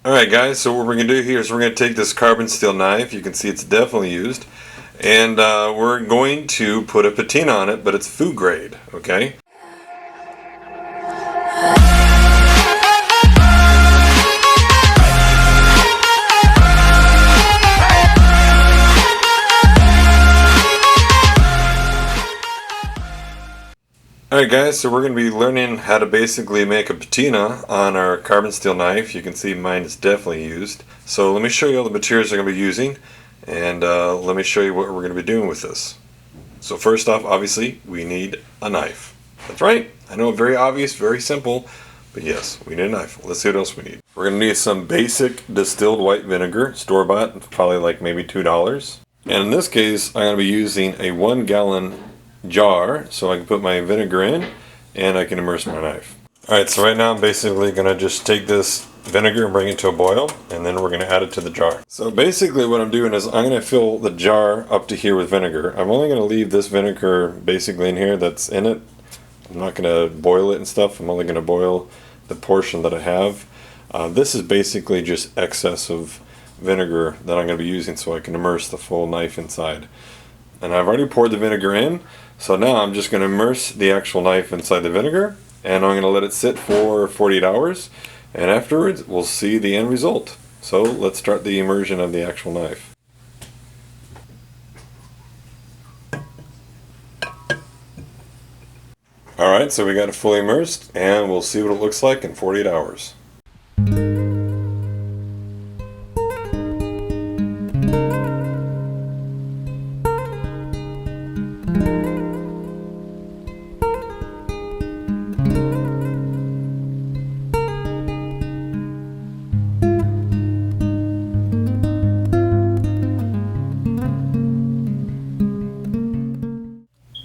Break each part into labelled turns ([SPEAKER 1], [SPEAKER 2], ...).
[SPEAKER 1] Alright guys, so what we're going to do here is we're going to take this carbon steel knife, you can see it's definitely used, and we're going to put a patina on it, but it's food grade, okay? Alright guys, so we're going to be learning how to basically make a patina on our carbon steel knife. You can see mine is definitely used. So let me show you all the materials I'm going to be using, and let me show you what we're going to be doing with this. So first off, obviously, we need a knife. That's right, I know, very obvious, very simple, but yes, we need a knife. Let's see what else we need. We're going to need some basic distilled white vinegar, store-bought, probably like maybe $2. And in this case, I'm going to be using a 1 gallon jar so I can put my vinegar in and I can immerse my knife. Alright, so right now I'm basically going to just take this vinegar and bring it to a boil, and then we're going to add it to the jar. So basically what I'm doing is I'm going to fill the jar up to here with vinegar. I'm only going to leave this vinegar basically in here that's in it. I'm not going to boil it and stuff. I'm only going to boil the portion that I have. This is basically just excess of vinegar that I'm going to be using so I can immerse the full knife inside. And I've already poured the vinegar in, so now I'm just going to immerse the actual knife inside the vinegar, and I'm going to let it sit for 48 hours, and afterwards we'll see the end result. So let's start the immersion of the actual knife. Alright, so we got it fully immersed, and we'll see what it looks like in 48 hours.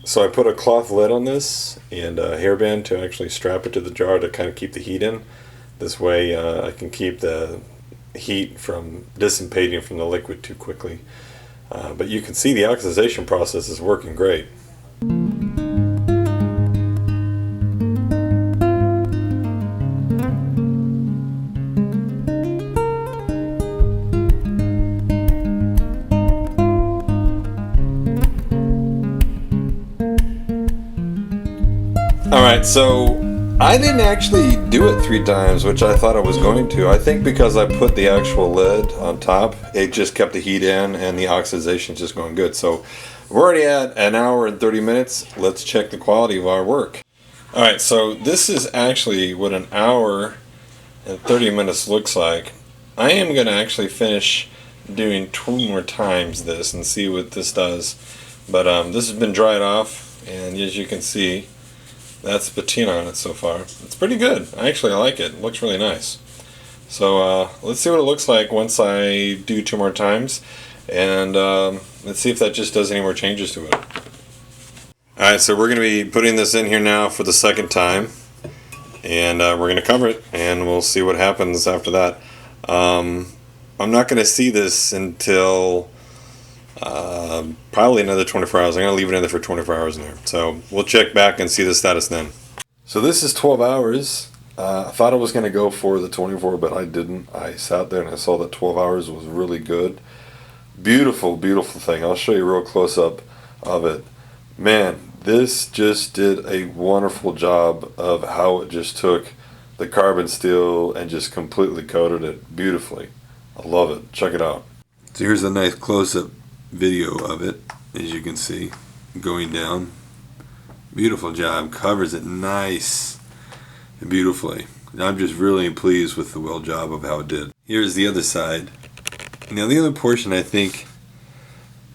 [SPEAKER 1] So I put a cloth lid on this and a hairband to actually strap it to the jar to kind of keep the heat in. This way I can keep the heat from dissipating from the liquid too quickly. But you can see the oxidation process is working great. Alright, so I didn't actually do it 3 times, which I thought I was going to. I think because I put the actual lid on top, it just kept the heat in and the oxidation is just going good. So we're already at 1 hour and 30 minutes. Let's check the quality of our work. Alright, so this is actually what 1 hour and 30 minutes looks like. I am going to actually finish doing 2 more times this and see what this does. But this has been dried off, and as you can see, that's patina on it so far. It's pretty good. I like it. It looks really nice. So let's see what it looks like once I do 2 more times, and let's see if that just does any more changes to it. Alright, so we're going to be putting this in here now for the 2nd time, and we're going to cover it, and we'll see what happens after that. I'm not going to see this until probably another 24 hours. I'm going to leave it in there for 24 hours in there. So we'll check back and see the status then. So this is 12 hours. I thought I was going to go for the 24, but I didn't. I sat there and I saw that 12 hours was really good. Beautiful, beautiful thing. I'll show you a real close-up of it. Man, this just did a wonderful job of how it just took the carbon steel and just completely coated it beautifully. I love it. Check it out. So here's a nice close-up video of it, as you can see, going down. Beautiful job. Covers it nice and beautifully. I'm just really pleased with the well job of how it did. Here's the other side. Now the other portion I think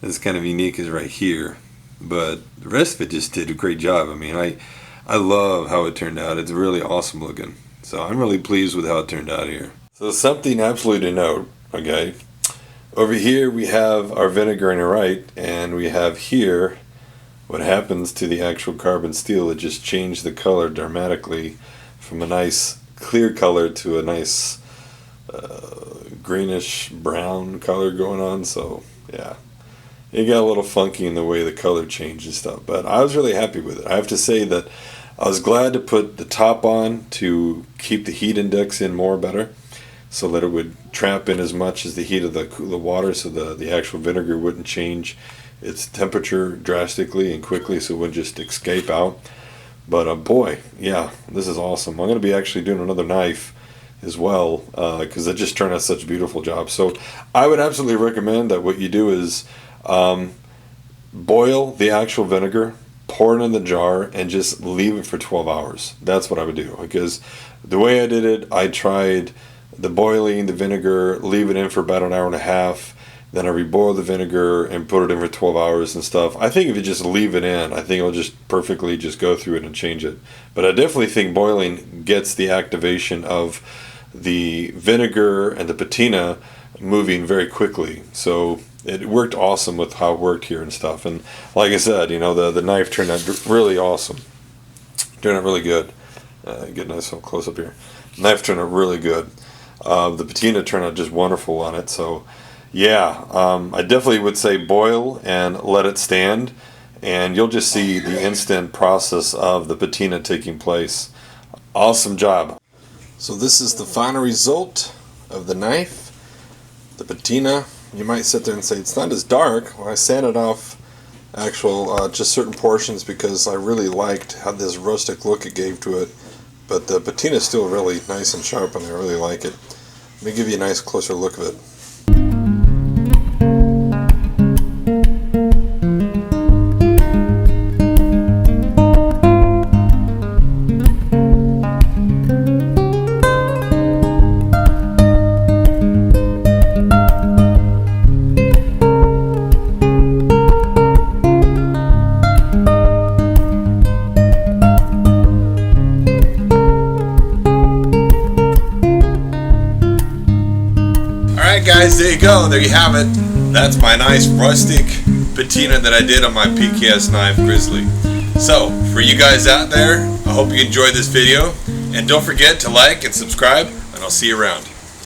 [SPEAKER 1] is kind of unique is right here, but the rest of it just did a great job. I mean, I love how it turned out. It's really awesome looking. So I'm really pleased with how it turned out here. So something absolutely to note, okay? Over here we have our vinegar on the right, and we have here what happens to the actual carbon steel. It just changed the color dramatically from a nice clear color to a nice greenish brown color going on. So yeah, it got a little funky in the way the color changed and stuff, but I was really happy with it. I have to say that I was glad to put the top on to keep the heat index in more better. so that it would trap in as much as the heat of the water, so the actual vinegar wouldn't change its temperature drastically and quickly, so it would just escape out. But boy, yeah, this is awesome. I'm going to be actually doing another knife as well, because it just turned out such a beautiful job. So I would absolutely recommend that what you do is boil the actual vinegar, pour it in the jar, and just leave it for 12 hours. That's what I would do, because the way I did it, I tried the boiling the vinegar, leave it in for about an hour and a half, then I reboil the vinegar and put it in for 12 hours and stuff. I think if you just leave it in, I think it'll just perfectly just go through it and change it. But I definitely think boiling gets the activation of the vinegar and the patina moving very quickly. So it worked awesome with how it worked here and stuff. And like I said, you know, the knife turned out really awesome. Turned out really good. Get a nice little close up here. Knife turned out really good. The patina turned out just wonderful on it. So yeah, I definitely would say boil and let it stand, and you'll just see the instant process of the patina taking place. Awesome job. So this is the final result of the knife. The patina, you might sit there and say it's not as dark. Well, I sanded off just certain portions because I really liked how this rustic look it gave to it. But the patina is still really nice and sharp and I really like it. Let me give you a nice closer look of it. Guys, there you go. There you have it. That's my nice rustic patina that I did on my PKS knife Grizzly. So, for you guys out there, I hope you enjoyed this video. And don't forget to like and subscribe, and I'll see you around.